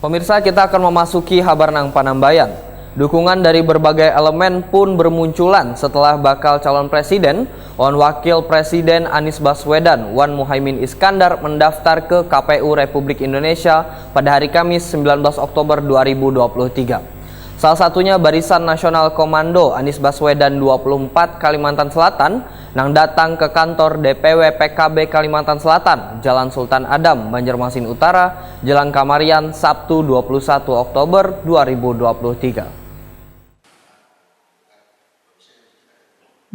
Pemirsa, kita akan memasuki Habarnang Panambayan. Dukungan dari berbagai elemen pun bermunculan setelah bakal calon presiden, Wan Wakil Presiden Anies Baswedan, Wan Muhaimin Iskandar mendaftar ke KPU Republik Indonesia pada hari Kamis 19 Oktober 2023. Salah satunya Barisan Nasional Komando Anies Baswedan 24 Kalimantan Selatan yang datang ke kantor DPW PKB Kalimantan Selatan, Jalan Sultan Adam, Banjarmasin Utara, Jalan Kamarian, Sabtu 21 Oktober 2023.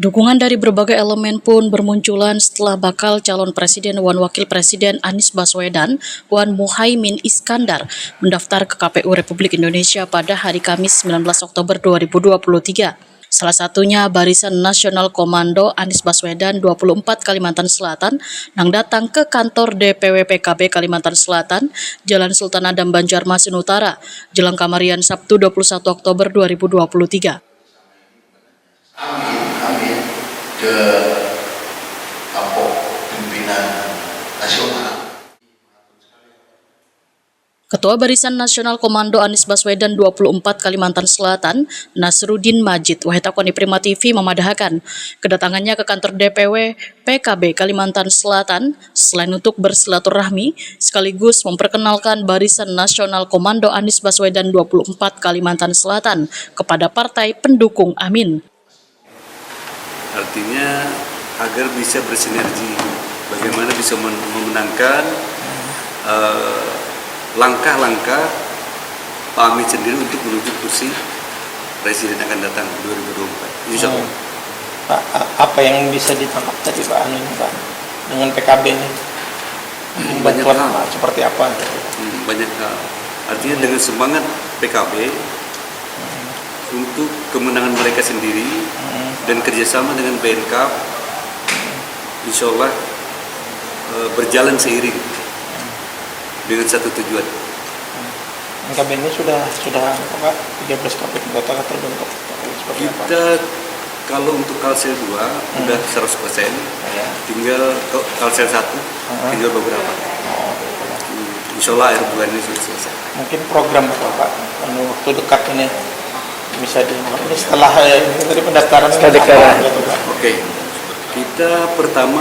Dukungan dari berbagai elemen pun bermunculan setelah bakal calon presiden Wan Wakil Presiden Anies Baswedan, Wan Muhaimin Iskandar, mendaftar ke KPU Republik Indonesia pada hari Kamis 19 Oktober 2023. Salah satunya Barisan Nasional Komando Anies Baswedan 24 Kalimantan Selatan yang datang ke kantor DPW PKB Kalimantan Selatan, Jalan Sultan Adam Banjarmasin Utara, Jalan Kamarian, Sabtu 21 Oktober 2023. Ke pimpinan nasional. Ketua Barisan Nasional Komando Anies Baswedan 24 Kalimantan Selatan, Nasruddin Majid, Wahitakoni Prima TV memadahkan kedatangannya ke kantor DPW PKB Kalimantan Selatan selain untuk bersilaturahmi sekaligus memperkenalkan Barisan Nasional Komando Anies Baswedan 24 Kalimantan Selatan kepada partai pendukung Amin. Artinya agar bisa bersinergi, bagaimana bisa memenangkan langkah-langkah Pak Amin sendiri untuk menuju kursi presiden akan datang 2024. Insya Allah. Pak, apa yang bisa ditangkap tadi Pak Amin Pak dengan PKB ini? Banyak hal. Seperti apa? Banyak hal. Artinya dengan semangat PKB untuk kemenangan mereka sendiri dan kerjasama dengan BNK, insya Allah berjalan seiring dengan satu tujuan. BNK ini sudah Pak 13 kabupaten kota terbentuk. Kita kalau untuk Kalsel 2 sudah 100%, tinggal Kalsel 1 tinggal beberapa. Insya Allah akhir bulan ini sudah selesai. Mungkin program Pak waktu dekat ini bisa ini setelah ini tadi pendaftaran Oke. Kita pertama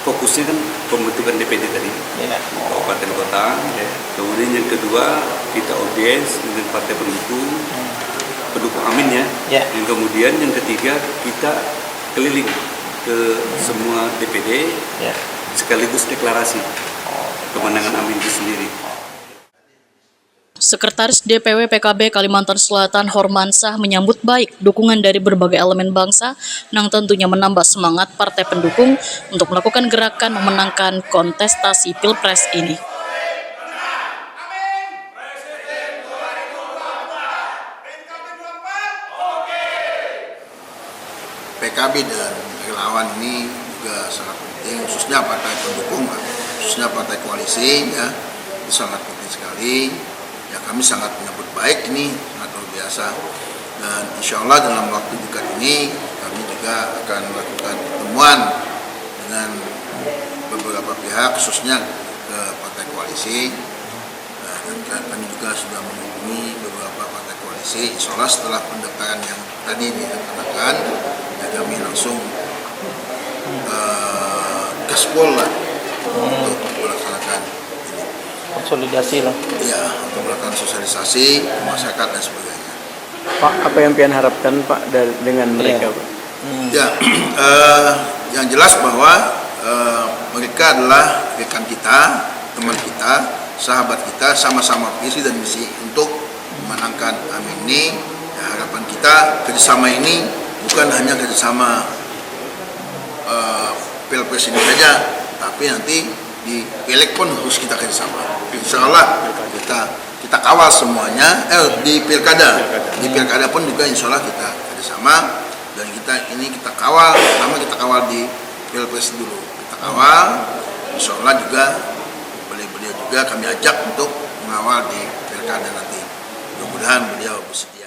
fokusnya kan pembentukan DPD tadi, kabupaten kota. Kemudian yang kedua kita audiens dengan partai pendukung Amin ya. Yang kemudian yang ketiga kita keliling ke semua DPD sekaligus deklarasi kemenangan Amin itu sendiri. Sekretaris DPW PKB Kalimantan Selatan Hormansah menyambut baik dukungan dari berbagai elemen bangsa yang tentunya menambah semangat partai pendukung untuk melakukan gerakan memenangkan kontestasi Pilpres ini. PKB dan relawan ini juga sangat penting, khususnya partai pendukung, khususnya partai koalisi ya, itu sangat penting sekali. Ya, kami sangat menyambut baik ini, sangat luar biasa, dan insya Allah dalam waktu dekat ini kami juga akan melakukan pertemuan dengan beberapa pihak, khususnya ke partai koalisi, dan kami juga sudah menghubungi beberapa partai koalisi. Insya Allah setelah pendaftaran yang tadi dilaksanakan, ya kami langsung gaspol lah untuk melaksanakan konsolidasi lah. Iya, untuk melakukan sosialisasi masyarakat dan sebagainya. Pak, apa yang pian harapkan Pak dengan mereka Pak? Ya, yang jelas bahwa mereka adalah rekan kita, teman kita, sahabat kita, sama-sama visi dan misi untuk memenangkan Amin ini. Ya, harapan kita kerjasama ini bukan hanya kerjasama Pilpres ini saja, tapi nanti di pileg pun harus kita kerjasama. Insya Allah kita kawal semuanya. Di pilkada pun juga insya Allah kita kerjasama, dan kita kawal. Pertama kita kawal di Pilpres dulu, kita kawal. Insya Allah juga beliau juga kami ajak untuk mengawal di pilkada nanti. Mudah-mudahan beliau bersedia.